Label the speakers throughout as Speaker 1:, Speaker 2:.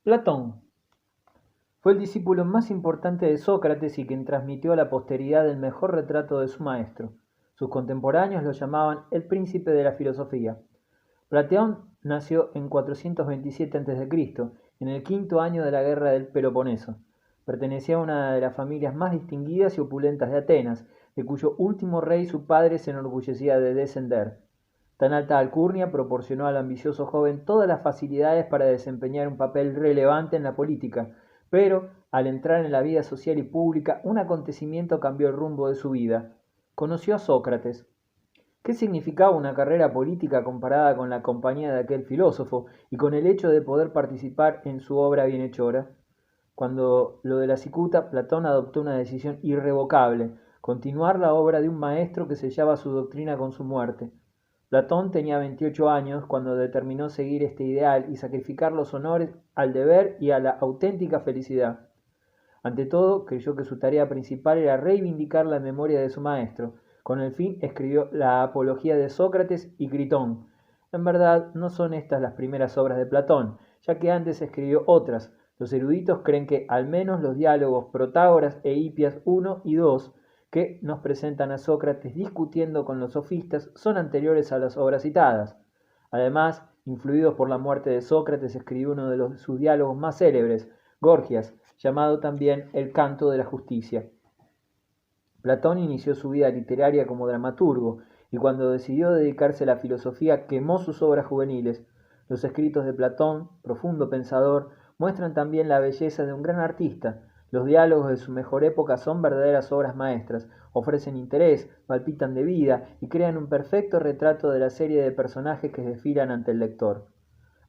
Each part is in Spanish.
Speaker 1: Platón fue el discípulo más importante de Sócrates y quien transmitió a la posteridad el mejor retrato de su maestro. Sus contemporáneos lo llamaban el príncipe de la filosofía. Platón nació en 427 a.C., en el quinto año de la guerra del Peloponeso. Pertenecía a una de las familias más distinguidas y opulentas de Atenas, de cuyo último rey su padre se enorgullecía de descender. Tan alta alcurnia proporcionó al ambicioso joven todas las facilidades para desempeñar un papel relevante en la política, pero al entrar en la vida social y pública, un acontecimiento cambió el rumbo de su vida. Conoció a Sócrates. ¿Qué significaba una carrera política comparada con la compañía de aquel filósofo y con el hecho de poder participar en su obra bienhechora? Cuando lo de la cicuta, Platón adoptó una decisión irrevocable: continuar la obra de un maestro que sellaba su doctrina con su muerte. Platón tenía 28 años cuando determinó seguir este ideal y sacrificar los honores al deber y a la auténtica felicidad. Ante todo, creyó que su tarea principal era reivindicar la memoria de su maestro. Con el fin escribió la Apología de Sócrates y Critón. En verdad, no son estas las primeras obras de Platón, ya que antes escribió otras. Los eruditos creen que al menos los diálogos Protágoras e Hipias I y II, que nos presentan a Sócrates discutiendo con los sofistas, son anteriores a las obras citadas. Además, influidos por la muerte de Sócrates, escribió uno de sus diálogos más célebres, Gorgias, llamado también el Canto de la Justicia. Platón inició su vida literaria como dramaturgo y cuando decidió dedicarse a la filosofía quemó sus obras juveniles. Los escritos de Platón, profundo pensador, muestran también la belleza de un gran artista. Los diálogos de su mejor época son verdaderas obras maestras, ofrecen interés, palpitan de vida y crean un perfecto retrato de la serie de personajes que desfilan ante el lector.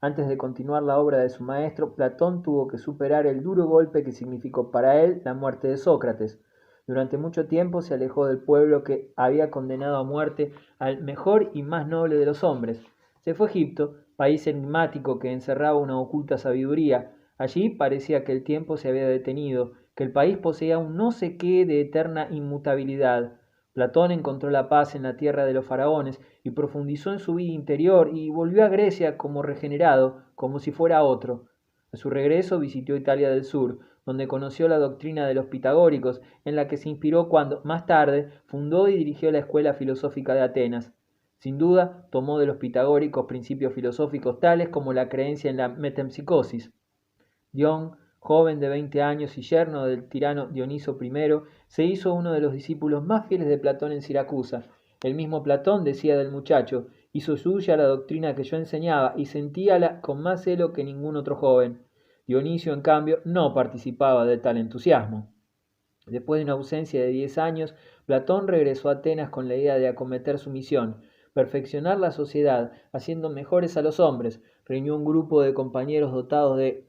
Speaker 1: Antes de continuar la obra de su maestro, Platón tuvo que superar el duro golpe que significó para él la muerte de Sócrates. Durante mucho tiempo se alejó del pueblo que había condenado a muerte al mejor y más noble de los hombres. Se fue a Egipto, país enigmático que encerraba una oculta sabiduría. Allí parecía que el tiempo se había detenido, que el país poseía un no sé qué de eterna inmutabilidad. Platón encontró la paz en la tierra de los faraones y profundizó en su vida interior y volvió a Grecia como regenerado, como si fuera otro. A su regreso visitó Italia del Sur, donde conoció la doctrina de los pitagóricos, en la que se inspiró cuando, más tarde, fundó y dirigió la Escuela Filosófica de Atenas. Sin duda, tomó de los pitagóricos principios filosóficos tales como la creencia en la metempsicosis. Dion, joven de 20 años y yerno del tirano Dioniso I, se hizo uno de los discípulos más fieles de Platón en Siracusa. El mismo Platón decía del muchacho: hizo suya la doctrina que yo enseñaba y sentíala con más celo que ningún otro joven. Dionisio, en cambio, no participaba de tal entusiasmo. Después de una ausencia de 10 años, Platón regresó a Atenas con la idea de acometer su misión: perfeccionar la sociedad, haciendo mejores a los hombres. Reunió un grupo de compañeros dotados de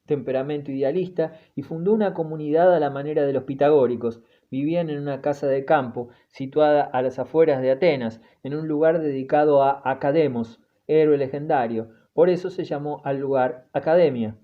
Speaker 1: temperamento idealista y fundó una comunidad a la manera de los pitagóricos. Vivían en una casa de campo, situada a las afueras de Atenas, en un lugar dedicado a Academos, héroe legendario. Por eso se llamó al lugar Academia.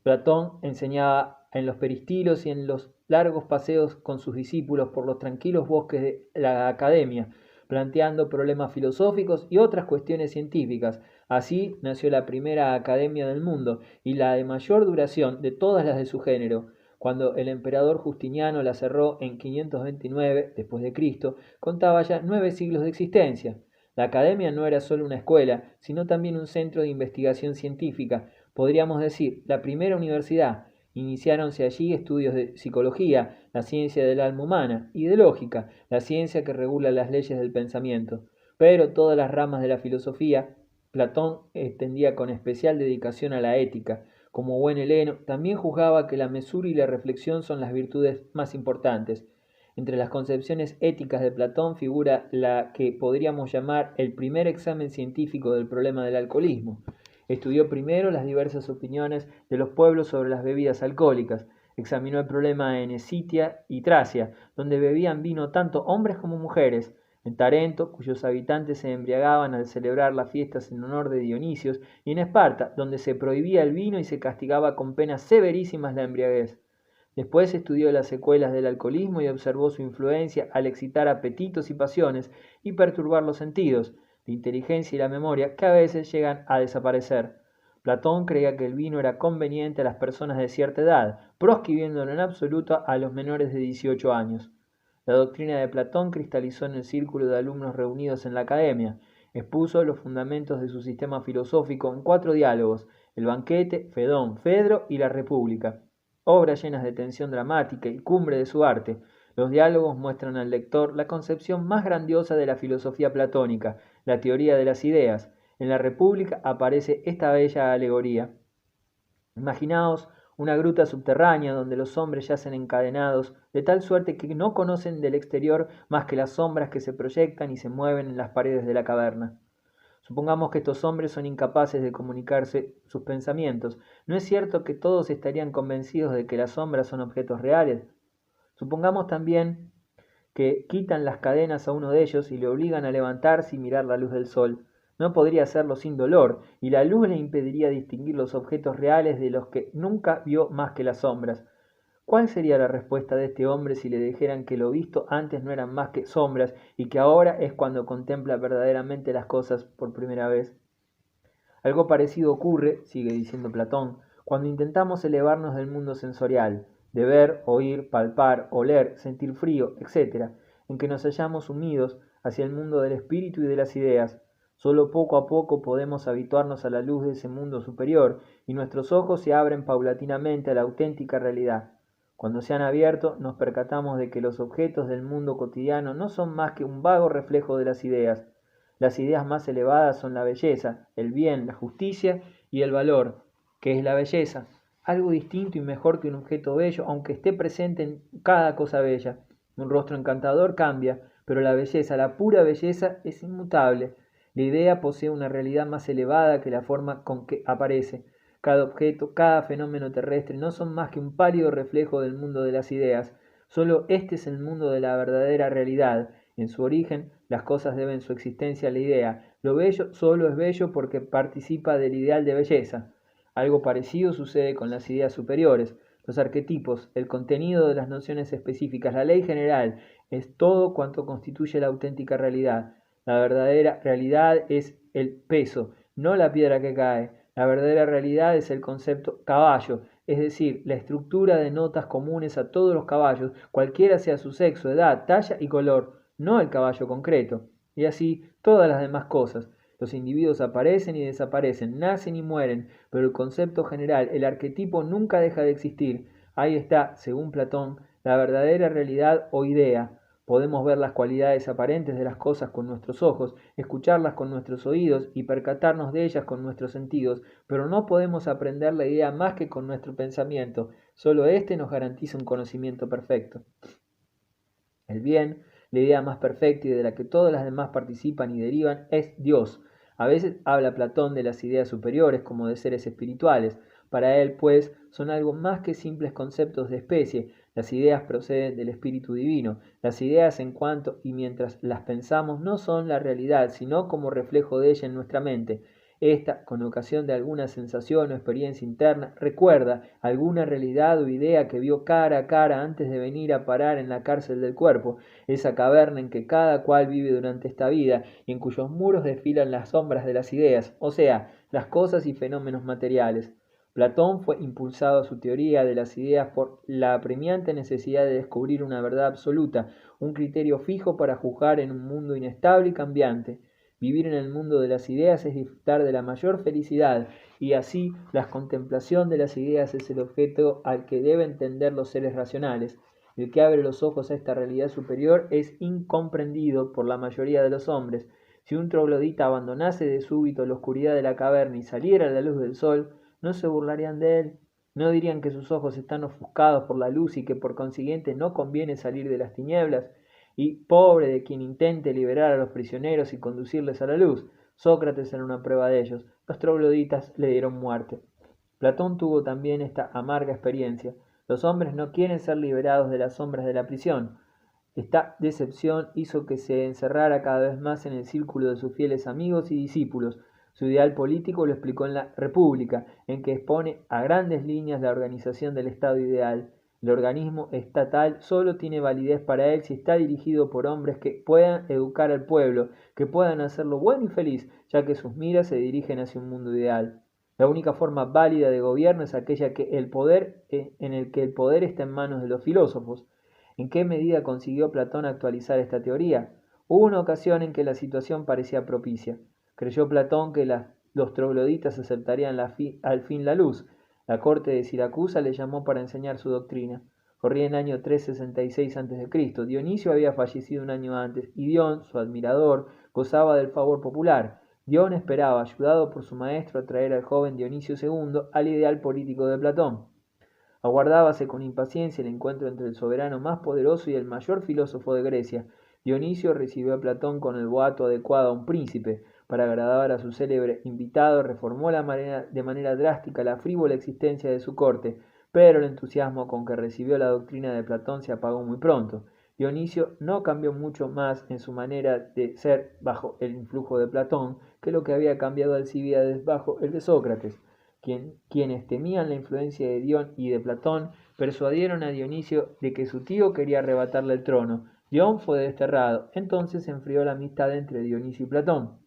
Speaker 1: Platón enseñaba en los peristilos y en los largos paseos con sus discípulos por los tranquilos bosques de la Academia, planteando problemas filosóficos y otras cuestiones científicas. Así nació la primera academia del mundo y la de mayor duración de todas las de su género. Cuando el emperador Justiniano la cerró en 529 después de Cristo, contaba ya 9 siglos de existencia. La academia no era solo una escuela, sino también un centro de investigación científica, podríamos decir, la primera universidad. Iniciáronse allí estudios de psicología, la ciencia del alma humana, y de lógica, la ciencia que regula las leyes del pensamiento. Pero todas las ramas de la filosofía, Platón extendía con especial dedicación a la ética. Como buen heleno, también juzgaba que la mesura y la reflexión son las virtudes más importantes. Entre las concepciones éticas de Platón figura la que podríamos llamar el primer examen científico del problema del alcoholismo. Estudió primero las diversas opiniones de los pueblos sobre las bebidas alcohólicas. Examinó el problema en Escitia y Tracia, donde bebían vino tanto hombres como mujeres. En Tarento, cuyos habitantes se embriagaban al celebrar las fiestas en honor de Dionisios, y en Esparta, donde se prohibía el vino y se castigaba con penas severísimas la embriaguez. Después estudió las secuelas del alcoholismo y observó su influencia al excitar apetitos y pasiones y perturbar los sentidos, la inteligencia y la memoria, que a veces llegan a desaparecer. Platón creía que el vino era conveniente a las personas de cierta edad, proscribiéndolo en absoluto a los menores de 18 años. La doctrina de Platón cristalizó en el círculo de alumnos reunidos en la academia. Expuso los fundamentos de su sistema filosófico en 4 diálogos: El banquete, Fedón, Fedro y la República, obras llenas de tensión dramática y cumbre de su arte. Los diálogos muestran al lector la concepción más grandiosa de la filosofía platónica, la teoría de las ideas. En la República aparece esta bella alegoría. Imaginaos una gruta subterránea donde los hombres yacen encadenados, de tal suerte que no conocen del exterior más que las sombras que se proyectan y se mueven en las paredes de la caverna. Supongamos que estos hombres son incapaces de comunicarse sus pensamientos. ¿No es cierto que todos estarían convencidos de que las sombras son objetos reales? Supongamos también que quitan las cadenas a uno de ellos y le obligan a levantarse y mirar la luz del sol. No podría hacerlo sin dolor, y la luz le impediría distinguir los objetos reales de los que nunca vio más que las sombras. ¿Cuál sería la respuesta de este hombre si le dijeran que lo visto antes no eran más que sombras y que ahora es cuando contempla verdaderamente las cosas por primera vez? Algo parecido ocurre, sigue diciendo Platón, cuando intentamos elevarnos del mundo sensorial, de ver, oír, palpar, oler, sentir frío, etc., en que nos hallamos sumidos hacia el mundo del espíritu y de las ideas. Solo poco a poco podemos habituarnos a la luz de ese mundo superior y nuestros ojos se abren paulatinamente a la auténtica realidad. Cuando se han abierto, nos percatamos de que los objetos del mundo cotidiano no son más que un vago reflejo de las ideas. Las ideas más elevadas son la belleza, el bien, la justicia y el valor. ¿Qué es la belleza? Algo distinto y mejor que un objeto bello, aunque esté presente en cada cosa bella. Un rostro encantador cambia, pero la belleza, la pura belleza, es inmutable. La idea posee una realidad más elevada que la forma con que aparece. Cada objeto, cada fenómeno terrestre no son más que un pálido reflejo del mundo de las ideas. Solo este es el mundo de la verdadera realidad. En su origen, las cosas deben su existencia a la idea. Lo bello solo es bello porque participa del ideal de belleza. Algo parecido sucede con las ideas superiores. Los arquetipos, el contenido de las nociones específicas, la ley general, es todo cuanto constituye la auténtica realidad. La verdadera realidad es el peso, no la piedra que cae. La verdadera realidad es el concepto caballo, es decir, la estructura de notas comunes a todos los caballos, cualquiera sea su sexo, edad, talla y color, no el caballo concreto. Y así todas las demás cosas. Los individuos aparecen y desaparecen, nacen y mueren, pero el concepto general, el arquetipo, nunca deja de existir. Ahí está, según Platón, la verdadera realidad o idea. Podemos ver las cualidades aparentes de las cosas con nuestros ojos, escucharlas con nuestros oídos y percatarnos de ellas con nuestros sentidos, pero no podemos aprender la idea más que con nuestro pensamiento. Solo éste nos garantiza un conocimiento perfecto. El bien, la idea más perfecta y de la que todas las demás participan y derivan, es Dios. A veces habla Platón de las ideas superiores como de seres espirituales. Para él, pues, son algo más que simples conceptos de especie. Las ideas proceden del Espíritu Divino. Las ideas en cuanto y mientras las pensamos no son la realidad, sino como reflejo de ella en nuestra mente. Esta, con ocasión de alguna sensación o experiencia interna, recuerda alguna realidad o idea que vio cara a cara antes de venir a parar en la cárcel del cuerpo, esa caverna en que cada cual vive durante esta vida y en cuyos muros desfilan las sombras de las ideas, o sea, las cosas y fenómenos materiales. Platón fue impulsado a su teoría de las ideas por la apremiante necesidad de descubrir una verdad absoluta, un criterio fijo para juzgar en un mundo inestable y cambiante. Vivir en el mundo de las ideas es disfrutar de la mayor felicidad, y así la contemplación de las ideas es el objeto al que deben tender los seres racionales. El que abre los ojos a esta realidad superior es incomprendido por la mayoría de los hombres. Si un troglodita abandonase de súbito la oscuridad de la caverna y saliera a la luz del sol, no se burlarían de él, no dirían que sus ojos están ofuscados por la luz y que por consiguiente no conviene salir de las tinieblas. Y pobre de quien intente liberar a los prisioneros y conducirles a la luz. Sócrates era una prueba de ellos. Los trogloditas le dieron muerte. Platón tuvo también esta amarga experiencia. Los hombres no quieren ser liberados de las sombras de la prisión. Esta decepción hizo que se encerrara cada vez más en el círculo de sus fieles amigos y discípulos. Su ideal político lo explicó en la República, en que expone a grandes líneas la organización del Estado ideal. El organismo estatal solo tiene validez para él si está dirigido por hombres que puedan educar al pueblo, que puedan hacerlo bueno y feliz, ya que sus miras se dirigen hacia un mundo ideal. La única forma válida de gobierno es aquella en el que el poder está en manos de los filósofos. ¿En qué medida consiguió Platón actualizar esta teoría? Hubo una ocasión en que la situación parecía propicia. Creyó Platón que los trogloditas aceptarían al fin la luz. La corte de Siracusa le llamó para enseñar su doctrina. Corría el año 366 a.C. Dionisio había fallecido un año antes y Dion, su admirador, gozaba del favor popular. Dion esperaba, ayudado por su maestro, atraer al joven Dionisio II al ideal político de Platón. Aguardábase con impaciencia el encuentro entre el soberano más poderoso y el mayor filósofo de Grecia. Dionisio recibió a Platón con el boato adecuado a un príncipe. Para agradar a su célebre invitado, reformó de manera drástica la frívola existencia de su corte, pero el entusiasmo con que recibió la doctrina de Platón se apagó muy pronto. Dionisio no cambió mucho más en su manera de ser bajo el influjo de Platón que lo que había cambiado Alcibíades bajo el de Sócrates. Quienes temían la influencia de Dion y de Platón persuadieron a Dionisio de que su tío quería arrebatarle el trono. Dion fue desterrado. Entonces se enfrió la amistad entre Dionisio y Platón,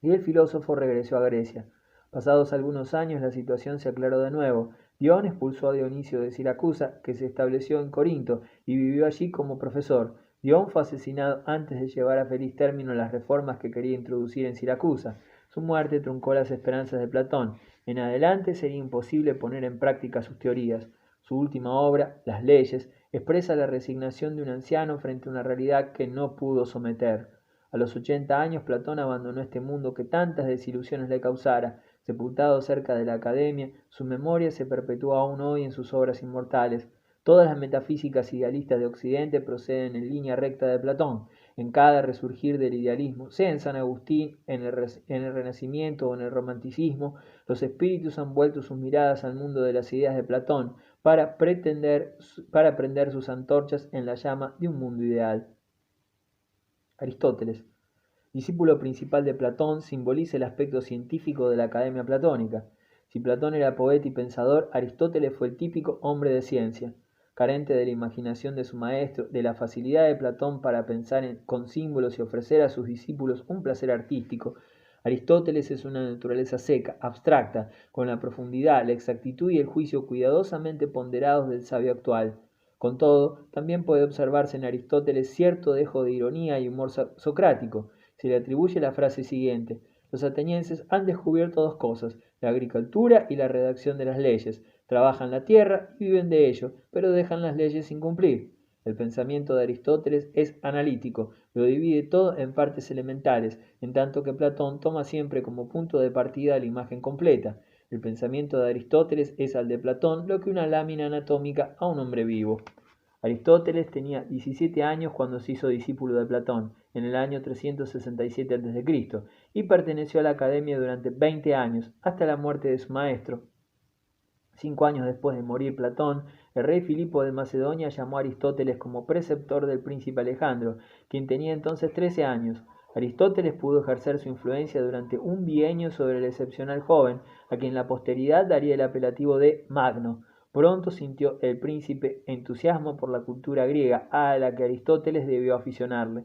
Speaker 1: y el filósofo regresó a Grecia. Pasados algunos años la situación se aclaró de nuevo. Dion expulsó a Dionisio de Siracusa, que se estableció en Corinto, y vivió allí como profesor. Dion fue asesinado antes de llevar a feliz término las reformas que quería introducir en Siracusa. Su muerte truncó las esperanzas de Platón. En adelante sería imposible poner en práctica sus teorías. Su última obra, Las leyes, expresa la resignación de un anciano frente a una realidad que no pudo someter. A los 80 años Platón abandonó este mundo que tantas desilusiones le causara. Sepultado cerca de la academia, su memoria se perpetúa aún hoy en sus obras inmortales. Todas las metafísicas idealistas de Occidente proceden en línea recta de Platón. En cada resurgir del idealismo, sea en San Agustín, en el Renacimiento o en el Romanticismo, los espíritus han vuelto sus miradas al mundo de las ideas de Platón para prender sus antorchas en la llama de un mundo ideal. Aristóteles, discípulo principal de Platón, simboliza el aspecto científico de la academia platónica. Si Platón era poeta y pensador, Aristóteles fue el típico hombre de ciencia. Carente de la imaginación de su maestro, de la facilidad de Platón para pensar con símbolos y ofrecer a sus discípulos un placer artístico, Aristóteles es una naturaleza seca, abstracta, con la profundidad, la exactitud y el juicio cuidadosamente ponderados del sabio actual. Con todo, también puede observarse en Aristóteles cierto dejo de ironía y humor socrático. Se le atribuye la frase siguiente: los atenienses han descubierto dos cosas, la agricultura y la redacción de las leyes. Trabajan la tierra y viven de ello, pero dejan las leyes sin cumplir. El pensamiento de Aristóteles es analítico, lo divide todo en partes elementales, en tanto que Platón toma siempre como punto de partida la imagen completa. El pensamiento de Aristóteles es al de Platón lo que una lámina anatómica a un hombre vivo. Aristóteles tenía 17 años cuando se hizo discípulo de Platón, en el año 367 a.C., y perteneció a la academia durante 20 años, hasta la muerte de su maestro. 5 años después de morir Platón, el rey Filipo de Macedonia llamó a Aristóteles como preceptor del príncipe Alejandro, quien tenía entonces 13 años. Aristóteles pudo ejercer su influencia durante un bienio sobre el excepcional joven, a quien la posteridad daría el apelativo de Magno. Pronto sintió el príncipe entusiasmo por la cultura griega, a la que Aristóteles debió aficionarle.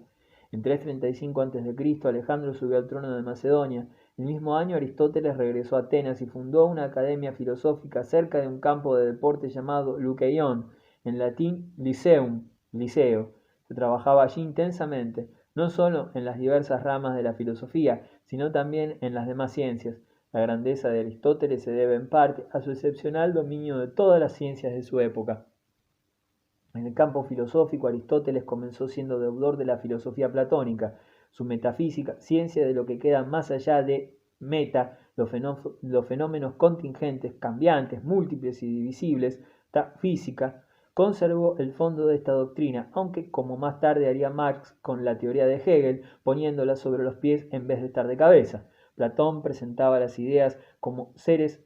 Speaker 1: En 335 a.C., Alejandro subió al trono de Macedonia. El mismo año Aristóteles regresó a Atenas y fundó una academia filosófica cerca de un campo de deporte llamado Lukeion, en latín Lyceum, liceo. Se trabajaba allí intensamente, no solo en las diversas ramas de la filosofía, sino también en las demás ciencias. La grandeza de Aristóteles se debe en parte a su excepcional dominio de todas las ciencias de su época. En el campo filosófico, Aristóteles comenzó siendo deudor de la filosofía platónica. Su metafísica, ciencia de lo que queda más allá de los fenómenos contingentes, cambiantes, múltiples y divisibles, física, conservó el fondo de esta doctrina, aunque, como más tarde haría Marx con la teoría de Hegel, poniéndola sobre los pies en vez de estar de cabeza. Platón presentaba las ideas como seres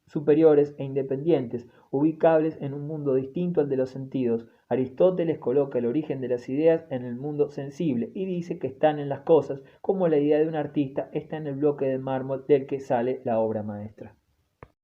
Speaker 1: superiores e independientes, ubicables en un mundo distinto al de los sentidos. Aristóteles coloca el origen de las ideas en el mundo sensible y dice que están en las cosas, como la idea de un artista está en el bloque de mármol del que sale la obra maestra.